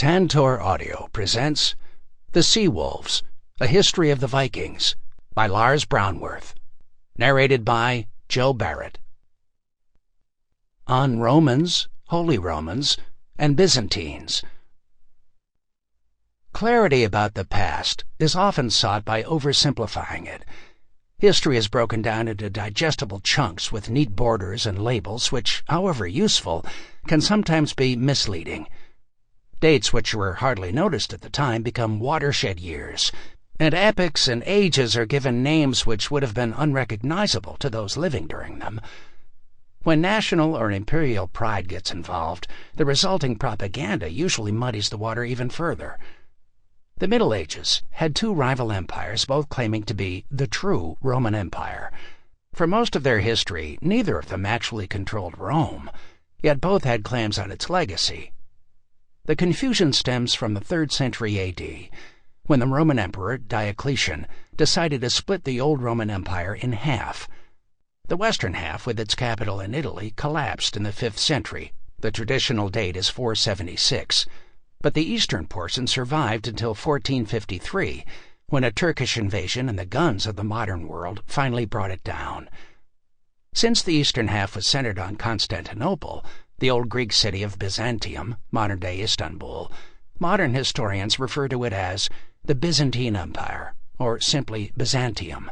Tantor Audio presents The Sea Wolves, A History of the Vikings by Lars Brownworth. Narrated by Joe Barrett. On Romans, Holy Romans, and Byzantines. Clarity about the past is often sought by oversimplifying it. History is broken down into digestible chunks with neat borders and labels which, however useful, can sometimes be misleading. Dates which were hardly noticed at the time become watershed years, and epochs and ages are given names which would have been unrecognizable to those living during them. When national or imperial pride gets involved, the resulting propaganda usually muddies the water even further. The Middle Ages had two rival empires, both claiming to be the true Roman Empire. For most of their history, neither of them actually controlled Rome, yet both had claims on its legacy. The confusion stems from the 3rd century A.D., when the Roman Emperor Diocletian decided to split the old Roman Empire in half. The western half, with its capital in Italy, collapsed in the 5th century. The traditional date is 476, but the eastern portion survived until 1453, when a Turkish invasion and the guns of the modern world finally brought it down. Since the eastern half was centered on Constantinople, the old Greek city of Byzantium, modern-day Istanbul, modern historians refer to it as the Byzantine Empire, or simply Byzantium.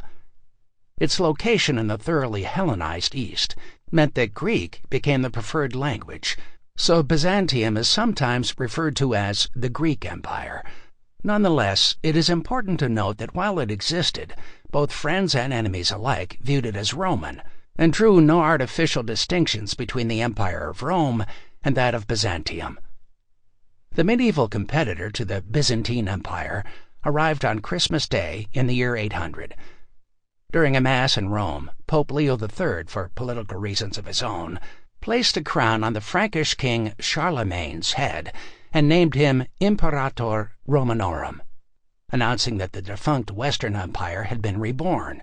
Its location in the thoroughly Hellenized East meant that Greek became the preferred language, so Byzantium is sometimes referred to as the Greek Empire. Nonetheless, it is important to note that while it existed, both friends and enemies alike viewed it as Roman, and drew no artificial distinctions between the Empire of Rome and that of Byzantium. The medieval competitor to the Byzantine Empire arrived on Christmas Day in the year 800. During a Mass in Rome, Pope Leo III, for political reasons of his own, placed a crown on the Frankish king Charlemagne's head and named him Imperator Romanorum, announcing that the defunct Western Empire had been reborn.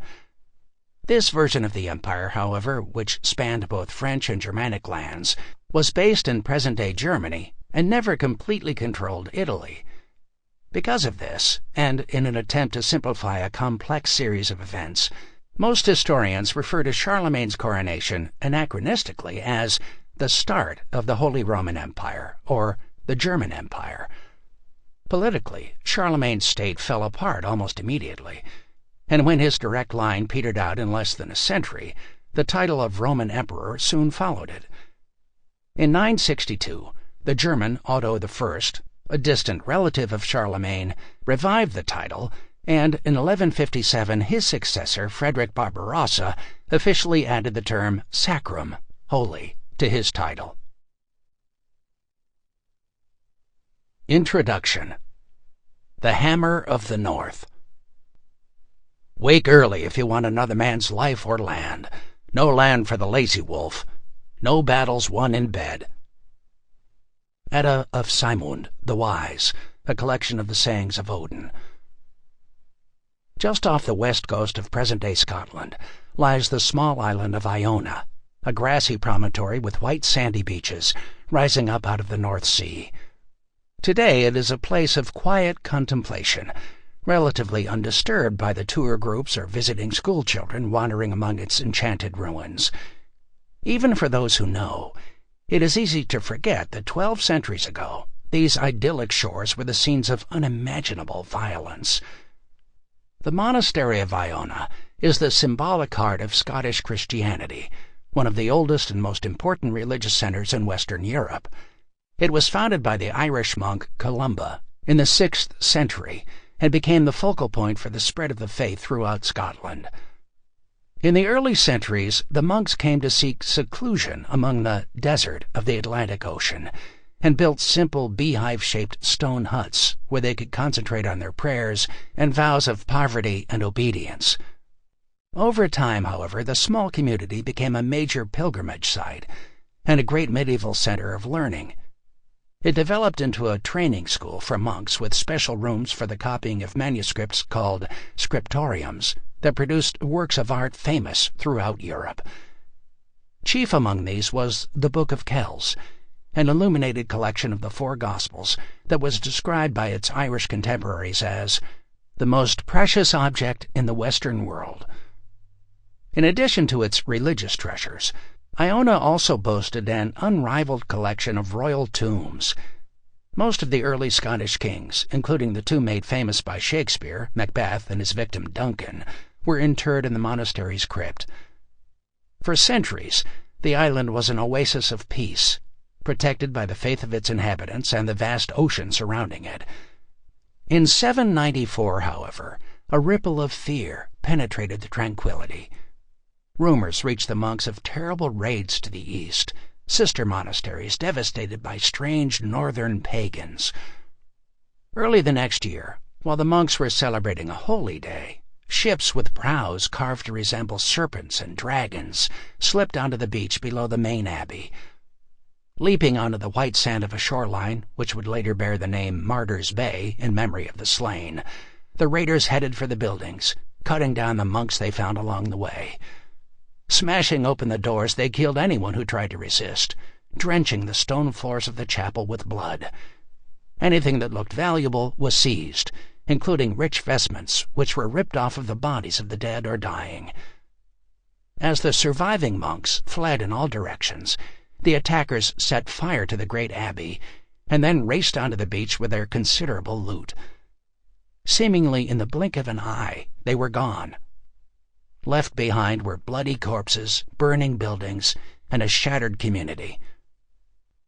This version of the empire, however, which spanned both French and Germanic lands, was based in present-day Germany and never completely controlled Italy. Because of this, and in an attempt to simplify a complex series of events, most historians refer to Charlemagne's coronation anachronistically as the start of the Holy Roman Empire, or the German Empire. Politically, Charlemagne's state fell apart almost immediately, and when his direct line petered out in less than a century, the title of Roman Emperor soon followed it. In 962, the German Otto I, a distant relative of Charlemagne, revived the title, and in 1157 his successor, Frederick Barbarossa, officially added the term sacrum, holy, to his title. Introduction. The Hammer of the North. Wake early if you want another man's life or land. No land for the lazy wolf. No battles won in bed. Edda of Saemund the Wise, a collection of the sayings of Odin. Just off the west coast of present-day Scotland lies the small island of Iona, a grassy promontory with white sandy beaches rising up out of the North Sea. Today it is a place of quiet contemplation, relatively undisturbed by the tour groups or visiting schoolchildren wandering among its enchanted ruins. Even for those who know, it is easy to forget that 12 centuries ago these idyllic shores were the scenes of unimaginable violence. The monastery of Iona is the symbolic heart of Scottish Christianity, one of the oldest and most important religious centers in Western Europe. It was founded by the Irish monk Columba in the 6th century and became the focal point for the spread of the faith throughout Scotland. In the early centuries, the monks came to seek seclusion among the desert of the Atlantic Ocean and built simple beehive-shaped stone huts where they could concentrate on their prayers and vows of poverty and obedience. Over time, however, the small community became a major pilgrimage site and a great medieval center of learning. It developed into a training school for monks with special rooms for the copying of manuscripts called scriptoriums that produced works of art famous throughout Europe. Chief among these was the Book of Kells, an illuminated collection of the four Gospels that was described by its Irish contemporaries as the most precious object in the Western world. In addition to its religious treasures, Iona also boasted an unrivaled collection of royal tombs. Most of the early Scottish kings, including the two made famous by Shakespeare, Macbeth and his victim Duncan, were interred in the monastery's crypt. For centuries, the island was an oasis of peace, protected by the faith of its inhabitants and the vast ocean surrounding it. In 794, however, a ripple of fear penetrated the tranquility. Rumors reached the monks of terrible raids to the east, sister monasteries devastated by strange northern pagans. Early the next year, while the monks were celebrating a holy day, ships with prows carved to resemble serpents and dragons slipped onto the beach below the main abbey. Leaping onto the white sand of a shoreline, which would later bear the name Martyrs' Bay in memory of the slain, the raiders headed for the buildings, cutting down the monks they found along the way. Smashing open the doors, they killed anyone who tried to resist, drenching the stone floors of the chapel with blood. Anything that looked valuable was seized, including rich vestments which were ripped off of the bodies of the dead or dying. As the surviving monks fled in all directions, the attackers set fire to the great abbey and then raced onto the beach with their considerable loot. Seemingly in the blink of an eye, they were gone. Left behind were bloody corpses, burning buildings, and a shattered community.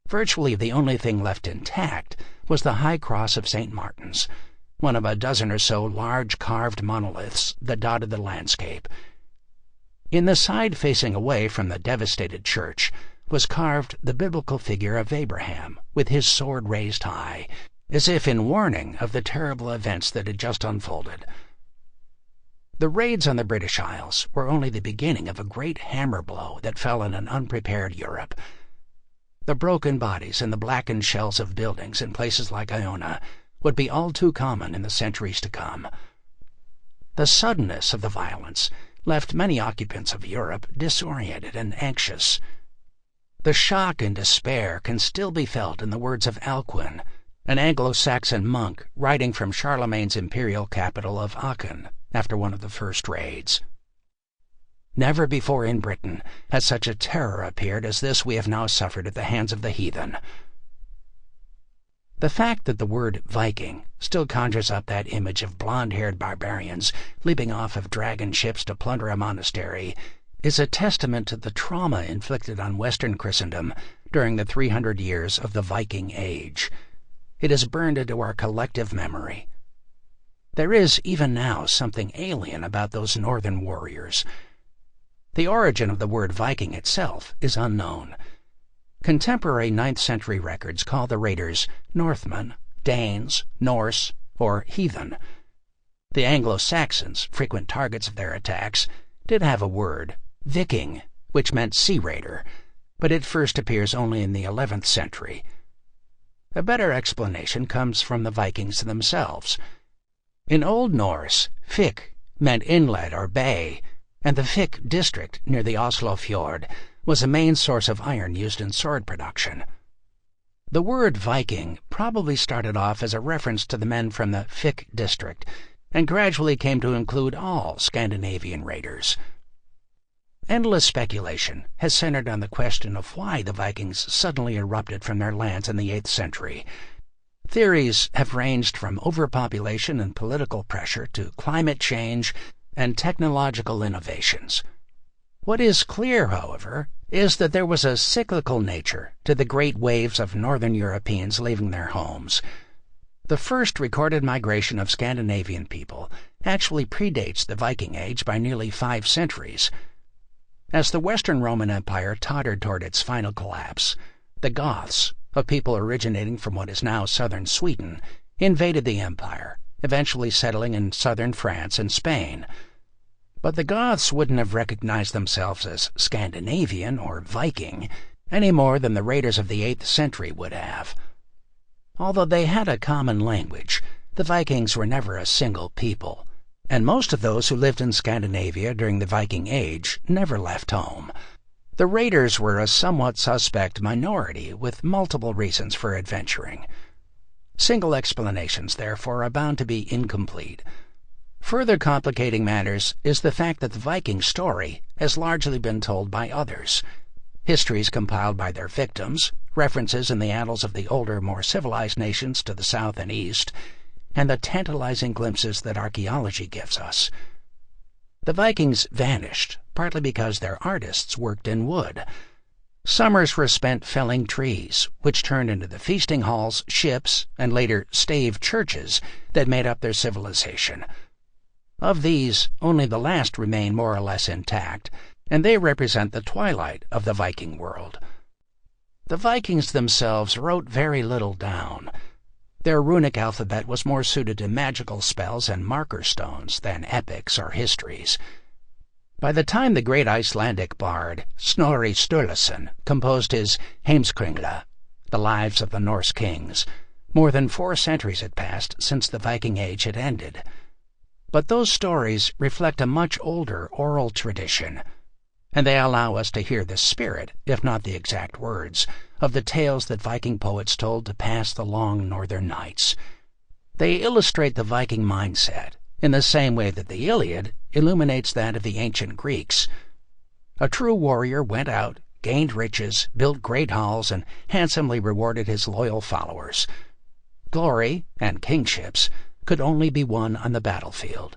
Virtually the only thing left intact was the High Cross of St. Martin's, one of a dozen or so large carved monoliths that dotted the landscape. In the side facing away from the devastated church was carved the biblical figure of Abraham, with his sword raised high, as if in warning of the terrible events that had just unfolded. The raids on the British Isles were only the beginning of a great hammer blow that fell on an unprepared Europe. The broken bodies and the blackened shells of buildings in places like Iona would be all too common in the centuries to come. The suddenness of the violence left many occupants of Europe disoriented and anxious. The shock and despair can still be felt in the words of Alcuin, an Anglo-Saxon monk writing from Charlemagne's imperial capital of Aachen after one of the first raids. Never before in Britain has such a terror appeared as this we have now suffered at the hands of the heathen. The fact that the word Viking still conjures up that image of blonde-haired barbarians leaping off of dragon ships to plunder a monastery is a testament to the trauma inflicted on Western Christendom during the 300 years of the Viking Age. It is burned into our collective memory. There is, even now, something alien about those northern warriors. The origin of the word Viking itself is unknown. Contemporary 9th century records call the raiders Northmen, Danes, Norse, or heathen. The Anglo-Saxons, frequent targets of their attacks, did have a word, Viking, which meant sea raider, but it first appears only in the 11th century. A better explanation comes from the Vikings themselves. In Old Norse, Vik meant inlet or bay, and the Vik district near the Oslo fjord was a main source of iron used in sword production. The word Viking probably started off as a reference to the men from the Vik district and gradually came to include all Scandinavian raiders. Endless speculation has centered on the question of why the Vikings suddenly erupted from their lands in the 8th century. Theories have ranged from overpopulation and political pressure to climate change and technological innovations. What is clear, however, is that there was a cyclical nature to the great waves of northern Europeans leaving their homes. The first recorded migration of Scandinavian people actually predates the Viking Age by nearly 5 centuries. As the Western Roman Empire tottered toward its final collapse, the Goths, a people originating from what is now southern Sweden, invaded the empire, eventually settling in southern France and Spain. But the Goths wouldn't have recognized themselves as Scandinavian or Viking any more than the raiders of the 8th century would have. Although they had a common language, the Vikings were never a single people, and most of those who lived in Scandinavia during the Viking Age never left home. The raiders were a somewhat suspect minority with multiple reasons for adventuring. Single explanations, therefore, are bound to be incomplete. Further complicating matters is the fact that the Viking story has largely been told by others. Histories compiled by their victims, references in the annals of the older, more civilized nations to the south and east, and the tantalizing glimpses that archaeology gives us. The Vikings vanished, partly because their artists worked in wood. Summers were spent felling trees, which turned into the feasting halls, ships, and later stave churches that made up their civilization. Of these, only the last remain more or less intact, and they represent the twilight of the Viking world. The Vikings themselves wrote very little down. Their runic alphabet was more suited to magical spells and marker stones than epics or histories. By the time the great Icelandic bard Snorri Sturluson composed his Heimskringla, the Lives of the Norse Kings, more than 4 centuries had passed since the Viking Age had ended. But those stories reflect a much older oral tradition, and they allow us to hear the spirit, if not the exact words, of the tales that Viking poets told to pass the long northern nights. They illustrate the Viking mindset in the same way that the Iliad illuminates that of the ancient Greeks. A true warrior went out, gained riches, built great halls, and handsomely rewarded his loyal followers. Glory, and kingships, could only be won on the battlefield.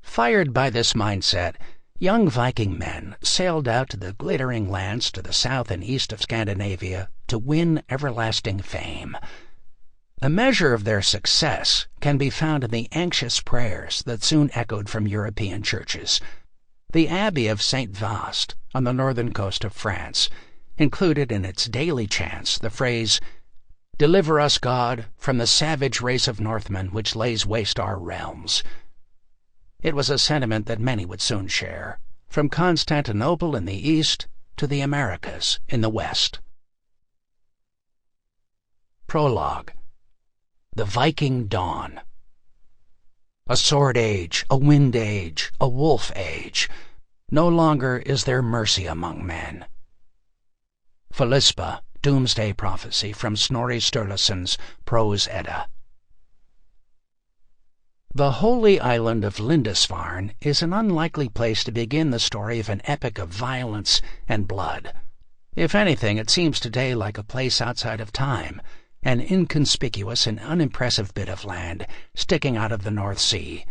Fired by this mindset, young Viking men sailed out to the glittering lands to the south and east of Scandinavia to win everlasting fame. A measure of their success can be found in the anxious prayers that soon echoed from European churches. The Abbey of St. Vaast, on the northern coast of France, included in its daily chants the phrase, "Deliver us, God, from the savage race of Northmen which lays waste our realms." It was a sentiment that many would soon share, from Constantinople in the east to the Americas in the west. Prologue. The Viking Dawn. A sword age, a wind age, a wolf age. No longer is there mercy among men. Philispa, Doomsday Prophecy from Snorri Sturluson's Prose Edda. The holy island of Lindisfarne is an unlikely place to begin the story of an epic of violence and blood. If anything, it seems today like a place outside of time, an inconspicuous and unimpressive bit of land sticking out of the North Sea.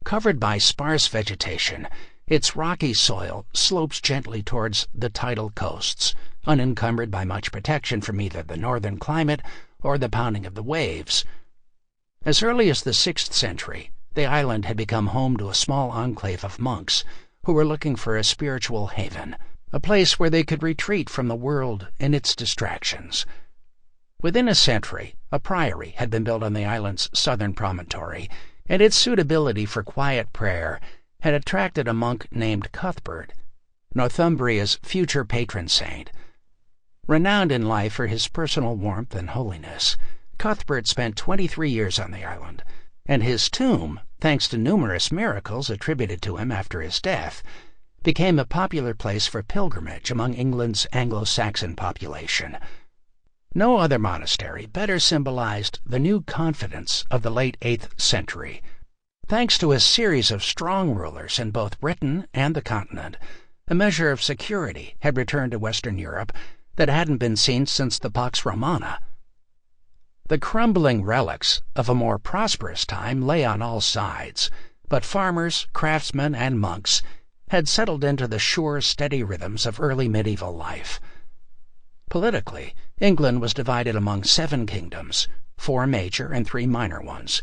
Covered by sparse vegetation, its rocky soil slopes gently towards the tidal coasts, unencumbered by much protection from either the northern climate or the pounding of the waves. As early as the 6th century, the island had become home to a small enclave of monks who were looking for a spiritual haven, a place where they could retreat from the world and its distractions. Within a century, a priory had been built on the island's southern promontory, and its suitability for quiet prayer had attracted a monk named Cuthbert, Northumbria's future patron saint. Renowned in life for his personal warmth and holiness, Cuthbert spent 23 years on the island, and his tomb, thanks to numerous miracles attributed to him after his death, became a popular place for pilgrimage among England's Anglo-Saxon population. No other monastery better symbolized the new confidence of the late 8th century. Thanks to a series of strong rulers in both Britain and the continent, a measure of security had returned to Western Europe that hadn't been seen since the Pax Romana. The crumbling relics of a more prosperous time lay on all sides, but farmers, craftsmen, and monks had settled into the sure, steady rhythms of early medieval life. Politically, England was divided among 7 kingdoms, 4 major and 3 minor ones.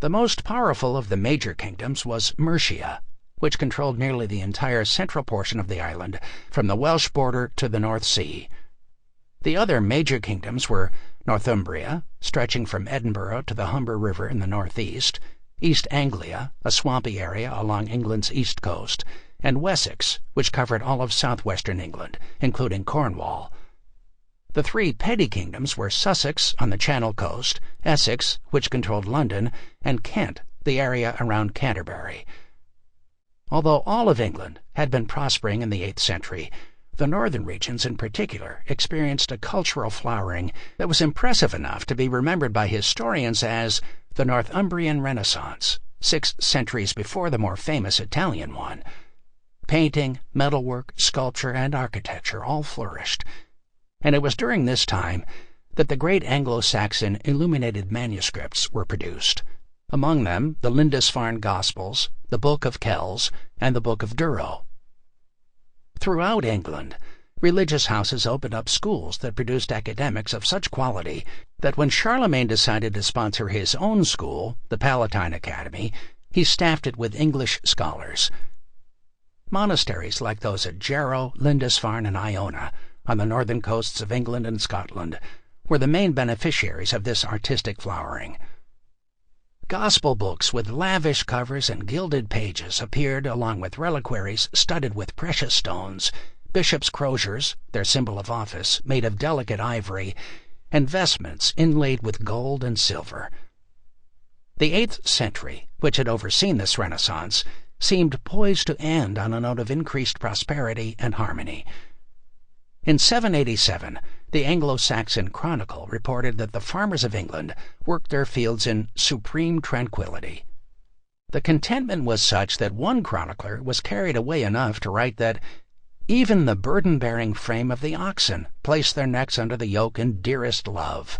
The most powerful of the major kingdoms was Mercia, which controlled nearly the entire central portion of the island, from the Welsh border to the North Sea. The other major kingdoms were Northumbria, stretching from Edinburgh to the Humber River in the northeast, East Anglia, a swampy area along England's east coast, and Wessex, which covered all of southwestern England, including Cornwall. The 3 petty kingdoms were Sussex on the Channel coast, Essex, which controlled London, and Kent, the area around Canterbury. Although all of England had been prospering in the 8th century, the northern regions in particular experienced a cultural flowering that was impressive enough to be remembered by historians as the Northumbrian Renaissance, 6 centuries before the more famous Italian one. Painting, metalwork, sculpture, and architecture all flourished, and it was during this time that the great Anglo-Saxon illuminated manuscripts were produced, among them the Lindisfarne Gospels, the Book of Kells, and the Book of Durrow. Throughout England, religious houses opened up schools that produced academics of such quality that when Charlemagne decided to sponsor his own school, the Palatine Academy, he staffed it with English scholars. Monasteries like those at Jarrow, Lindisfarne, and Iona, on the northern coasts of England and Scotland, were the main beneficiaries of this artistic flowering. Gospel books with lavish covers and gilded pages appeared along with reliquaries studded with precious stones, bishops' croziers, their symbol of office, made of delicate ivory, and vestments inlaid with gold and silver. The 8th century, which had overseen this Renaissance, seemed poised to end on a note of increased prosperity and harmony. In 787, the Anglo-Saxon Chronicle reported that the farmers of England worked their fields in supreme tranquility. The contentment was such that one chronicler was carried away enough to write that even the burden-bearing frame of the oxen placed their necks under the yoke in dearest love.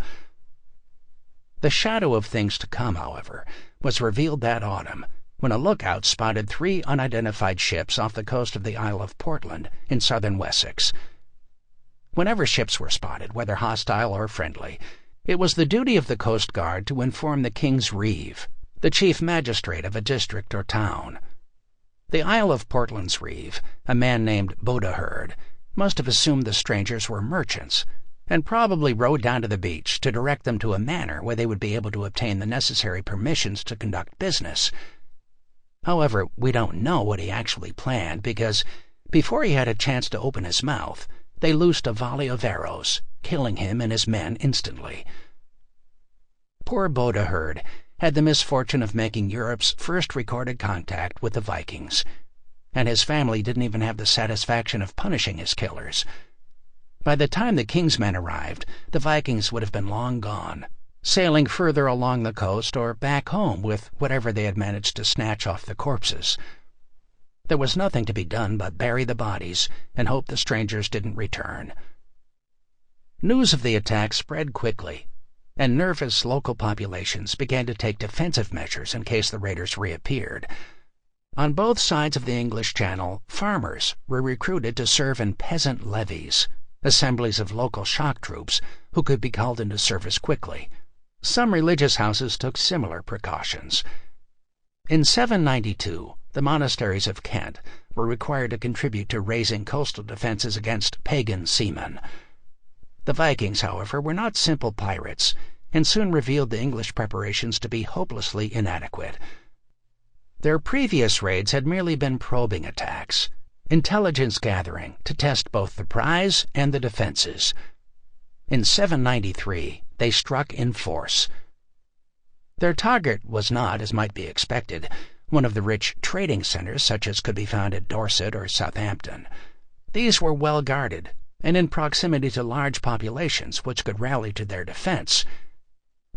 The shadow of things to come, however, was revealed that autumn, when a lookout spotted 3 unidentified ships off the coast of the Isle of Portland in southern Wessex. Whenever ships were spotted, whether hostile or friendly, it was the duty of the Coast Guard to inform the King's Reeve, the chief magistrate of a district or town. The Isle of Portland's Reeve, a man named Bodaherd, must have assumed the strangers were merchants, and probably rowed down to the beach to direct them to a manor where they would be able to obtain the necessary permissions to conduct business. However, we don't know what he actually planned because, before he had a chance to open his mouth, they loosed a volley of arrows, killing him and his men instantly. Poor Bodaherd had the misfortune of making Europe's first recorded contact with the Vikings, and his family didn't even have the satisfaction of punishing his killers. By the time the King's men arrived, the Vikings would have been long gone, sailing further along the coast or back home with whatever they had managed to snatch off the corpses. There was nothing to be done but bury the bodies and hope the strangers didn't return. News of the attack spread quickly, and nervous local populations began to take defensive measures in case the raiders reappeared. On both sides of the English Channel, farmers were recruited to serve in peasant levies, assemblies of local shock troops who could be called into service quickly. Some religious houses took similar precautions. In 792, the monasteries of Kent were required to contribute to raising coastal defenses against pagan seamen. The Vikings, however, were not simple pirates, and soon revealed the English preparations to be hopelessly inadequate. Their previous raids had merely been probing attacks, intelligence gathering to test both the prize and the defenses. In 793, they struck in force. Their target was not, as might be expected, one of the rich trading centers such as could be found at Dorset or Southampton. These were well guarded and in proximity to large populations which could rally to their defense.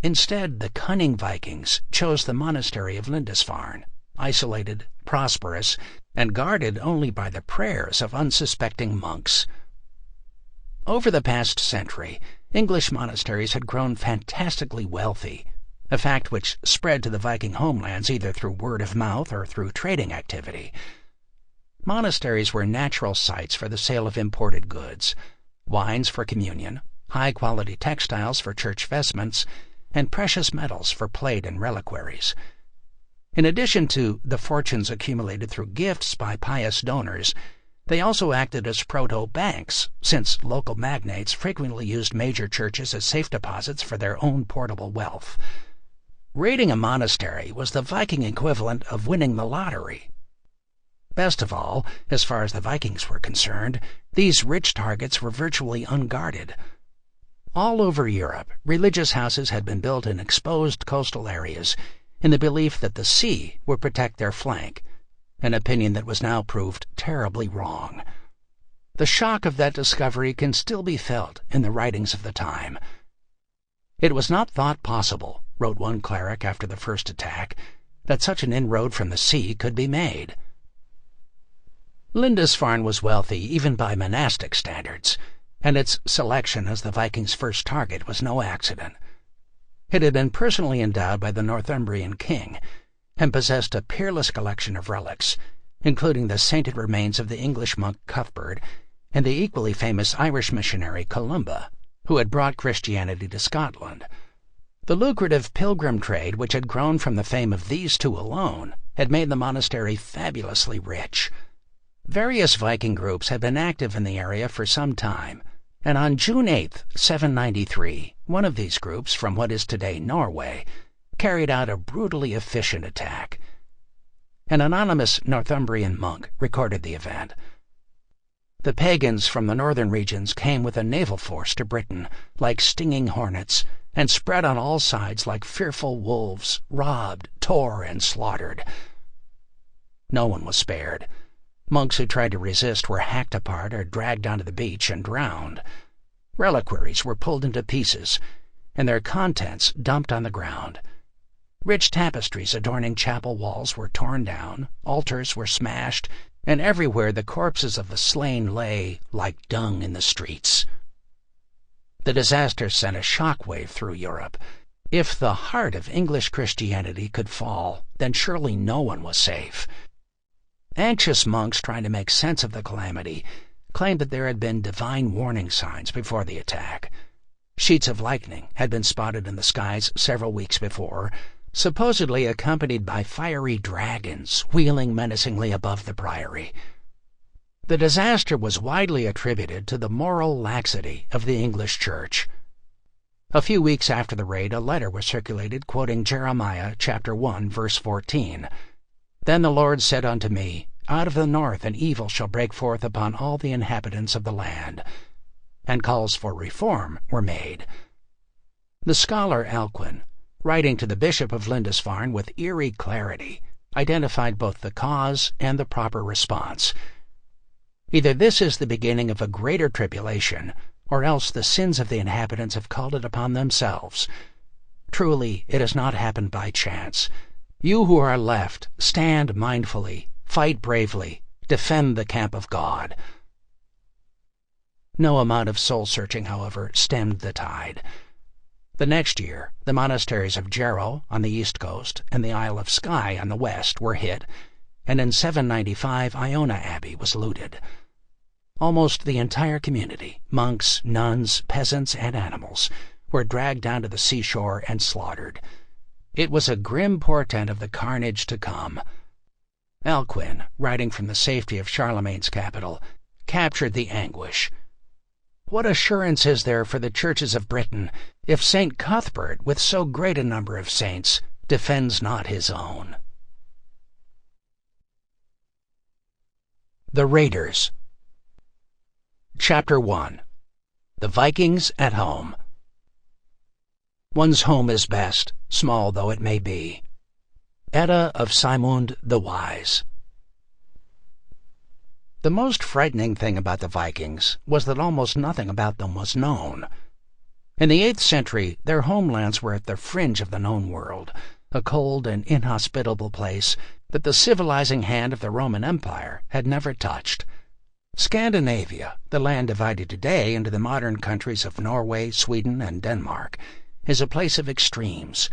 Instead, the cunning Vikings chose the monastery of Lindisfarne, isolated, prosperous, and guarded only by the prayers of unsuspecting monks. Over the past century, English monasteries had grown fantastically wealthy, a fact which spread to the Viking homelands either through word of mouth or through trading activity. Monasteries were natural sites for the sale of imported goods, wines for communion, high-quality textiles for church vestments, and precious metals for plate and reliquaries. In addition to the fortunes accumulated through gifts by pious donors, they also acted as proto-banks, since local magnates frequently used major churches as safe deposits for their own portable wealth. Raiding a monastery was the Viking equivalent of winning the lottery. Best of all, as far as the Vikings were concerned, these rich targets were virtually unguarded. All over Europe, religious houses had been built in exposed coastal areas in the belief that the sea would protect their flank, an opinion that was now proved terribly wrong. The shock of that discovery can still be felt in the writings of the time. "It was not thought possible," wrote one cleric after the first attack, "that such an inroad from the sea could be made." Lindisfarne was wealthy even by monastic standards, and its selection as the Vikings' first target was no accident. It had been personally endowed by the Northumbrian king, and possessed a peerless collection of relics, including the sainted remains of the English monk Cuthbert and the equally famous Irish missionary Columba, who had brought Christianity to Scotland. The lucrative pilgrim trade, which had grown from the fame of these two alone, had made the monastery fabulously rich. Various Viking groups had been active in the area for some time, and on June 8, 793, one of these groups, from what is today Norway, carried out a brutally efficient attack. An anonymous Northumbrian monk recorded the event. "The pagans from the northern regions came with a naval force to Britain, like stinging hornets, and spread on all sides like fearful wolves, robbed, tore, and slaughtered." No one was spared. Monks who tried to resist were hacked apart or dragged onto the beach and drowned. Reliquaries were pulled into pieces, and their contents dumped on the ground. Rich tapestries adorning chapel walls were torn down, altars were smashed, and everywhere the corpses of the slain lay like dung in the streets. The disaster sent a shockwave through Europe. If the heart of English Christianity could fall, then surely no one was safe. Anxious monks trying to make sense of the calamity claimed that there had been divine warning signs before the attack. Sheets of lightning had been spotted in the skies several weeks before, supposedly accompanied by fiery dragons wheeling menacingly above the priory. The disaster was widely attributed to the moral laxity of the English Church. A few weeks after the raid, a letter was circulated quoting Jeremiah chapter 1, verse 14. "Then the Lord said unto me, Out of the north an evil shall break forth upon all the inhabitants of the land," and calls for reform were made. The scholar Alcuin, writing to the Bishop of Lindisfarne with eerie clarity, identified both the cause and the proper response. "Either this is the beginning of a greater tribulation, or else the sins of the inhabitants have called it upon themselves. Truly it has not happened by chance. You who are left, stand mindfully, fight bravely, defend the camp of God." No amount of soul-searching, however, stemmed the tide. The next year, the monasteries of Jarrow on the east coast and the Isle of Skye on the west were hit, and in 795 Iona Abbey was looted. Almost the entire community, monks, nuns, peasants, and animals, were dragged down to the seashore and slaughtered. It was a grim portent of the carnage to come. Alcuin, writing from the safety of Charlemagne's capital, captured the anguish. "What assurance is there for the churches of Britain if St. Cuthbert, with so great a number of saints, defends not his own?" The Raiders. Chapter 1. The Vikings at Home. One's home is best, small though it may be. Edda of Saemund the Wise. The most frightening thing about the Vikings was that almost nothing about them was known. In the 8th century, their homelands were at the fringe of the known world, a cold and inhospitable place that the civilizing hand of the Roman Empire had never touched. Scandinavia, the land divided today into the modern countries of Norway, Sweden, and Denmark, is a place of extremes.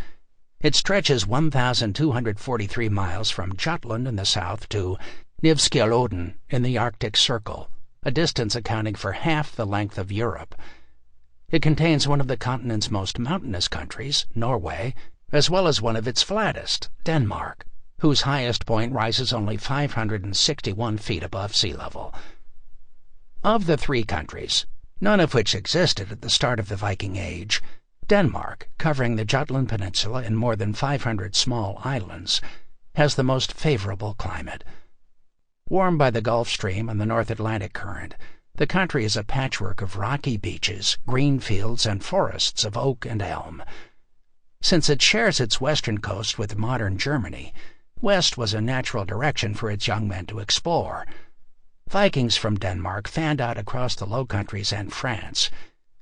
It stretches 1,243 miles from Jutland in the south to Nivskjolodden in the Arctic Circle, a distance accounting for half the length of Europe. It contains one of the continent's most mountainous countries, Norway, as well as one of its flattest, Denmark, whose highest point rises only 561 feet above sea level. Of the three countries, none of which existed at the start of the Viking Age, Denmark, covering the Jutland Peninsula and more than 500 small islands, has the most favorable climate. Warmed by the Gulf Stream and the North Atlantic Current, the country is a patchwork of rocky beaches, green fields, and forests of oak and elm. Since it shares its western coast with modern Germany, West was a natural direction for its young men to explore. Vikings from Denmark fanned out across the Low Countries and France,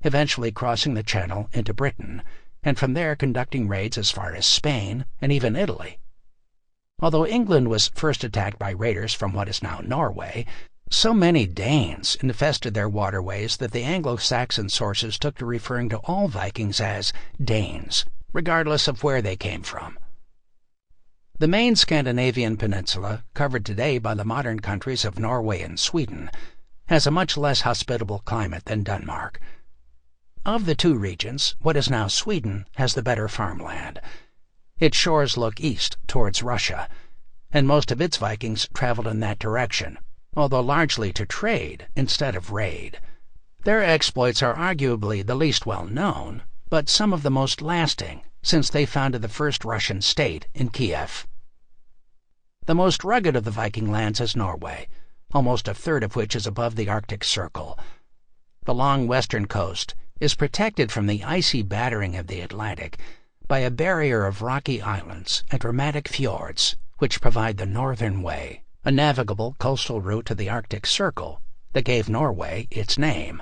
eventually crossing the Channel into Britain, and from there conducting raids as far as Spain and even Italy. Although England was first attacked by raiders from what is now Norway, so many Danes infested their waterways that the Anglo-Saxon sources took to referring to all Vikings as Danes, regardless of where they came from. The main Scandinavian peninsula, covered today by the modern countries of Norway and Sweden, has a much less hospitable climate than Denmark. Of the two regions, what is now Sweden has the better farmland. Its shores look east towards Russia, and most of its Vikings traveled in that direction, although largely to trade instead of raid. Their exploits are arguably the least well known, but some of the most lasting, since they founded the first Russian state in Kiev. The most rugged of the Viking lands is Norway, almost a third of which is above the Arctic Circle. The long western coast is protected from the icy battering of the Atlantic by a barrier of rocky islands and dramatic fjords, which provide the Northern Way, a navigable coastal route to the Arctic Circle that gave Norway its name.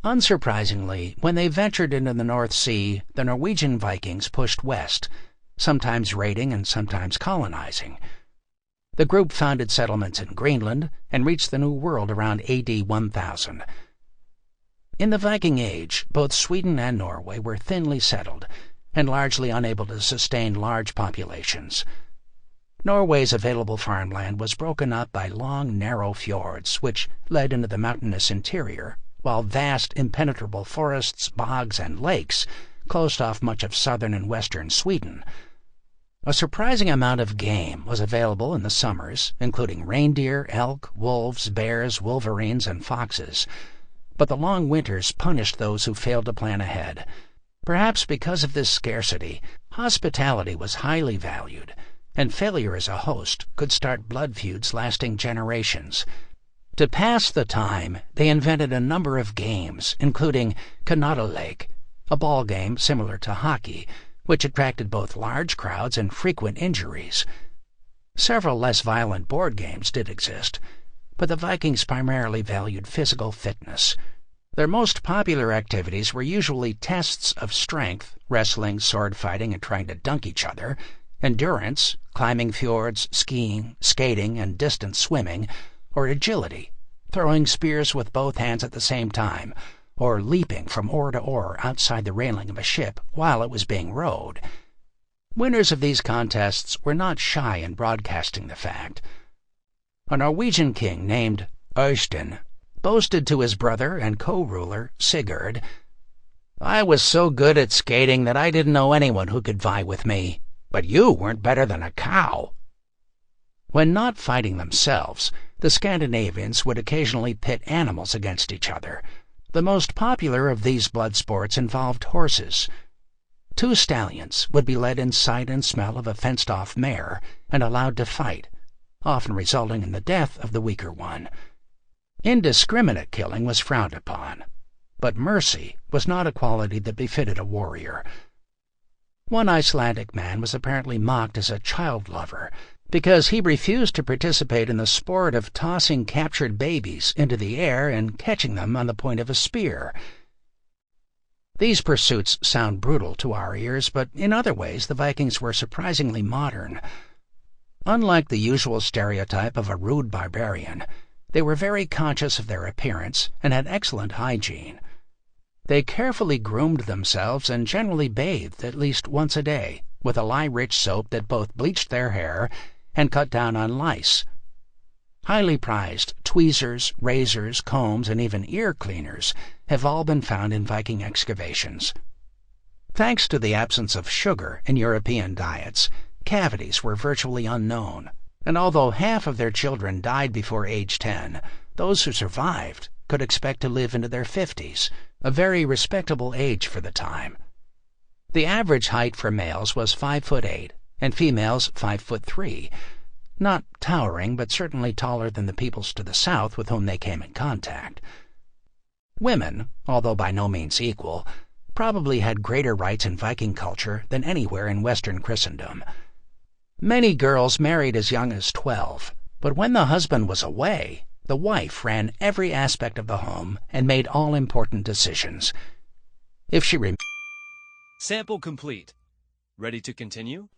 Unsurprisingly, when they ventured into the North Sea, the Norwegian Vikings pushed west, sometimes raiding and sometimes colonizing. The group founded settlements in Greenland and reached the New World around AD 1000. In the Viking Age, both Sweden and Norway were thinly settled and largely unable to sustain large populations. Norway's available farmland was broken up by long, narrow fjords which led into the mountainous interior, while vast, impenetrable forests, bogs, and lakes closed off much of southern and western Sweden. A surprising amount of game was available in the summers, including reindeer, elk, wolves, bears, wolverines, and foxes. But the long winters punished those who failed to plan ahead. Perhaps because of this scarcity, hospitality was highly valued, and failure as a host could start blood feuds lasting generations. To pass the time, they invented a number of games, including Lake, a ball game similar to hockey, which attracted both large crowds and frequent injuries. Several less violent board games did exist, but the Vikings primarily valued physical fitness. Their most popular activities were usually tests of strength, wrestling, sword fighting, and trying to dunk each other, endurance, climbing fjords, skiing, skating, and distance swimming, or agility, throwing spears with both hands at the same time, or leaping from oar to oar outside the railing of a ship while it was being rowed. Winners of these contests were not shy in broadcasting the fact. A Norwegian king named Eystein boasted to his brother and co-ruler Sigurd, "I was so good at skating that I didn't know anyone who could vie with me, but you weren't better than a cow." When not fighting themselves, the Scandinavians would occasionally pit animals against each other. The most popular of these blood sports involved horses. Two stallions would be led in sight and smell of a fenced-off mare and allowed to fight, often resulting in the death of the weaker one. Indiscriminate killing was frowned upon, but mercy was not a quality that befitted a warrior. One Icelandic man was apparently mocked as a child lover because he refused to participate in the sport of tossing captured babies into the air and catching them on the point of a spear. These pursuits sound brutal to our ears, but in other ways the Vikings were surprisingly modern. Unlike the usual stereotype of a rude barbarian, they were very conscious of their appearance and had excellent hygiene. They carefully groomed themselves and generally bathed at least once a day with a lye-rich soap that both bleached their hair and cut down on lice. Highly prized tweezers, razors, combs, and even ear cleaners have all been found in Viking excavations. Thanks to the absence of sugar in European diets, cavities were virtually unknown, and although half of their children died before age 10, those who survived could expect to live into their 50s, a very respectable age for the time. The average height for males was 5'8", and females 5'3", not towering, but certainly taller than the peoples to the south with whom they came in contact. Women, although by no means equal, probably had greater rights in Viking culture than anywhere in Western Christendom. Many girls married as young as 12, but when the husband was away, the wife ran every aspect of the home and made all important decisions. If she Sample complete. Ready to continue?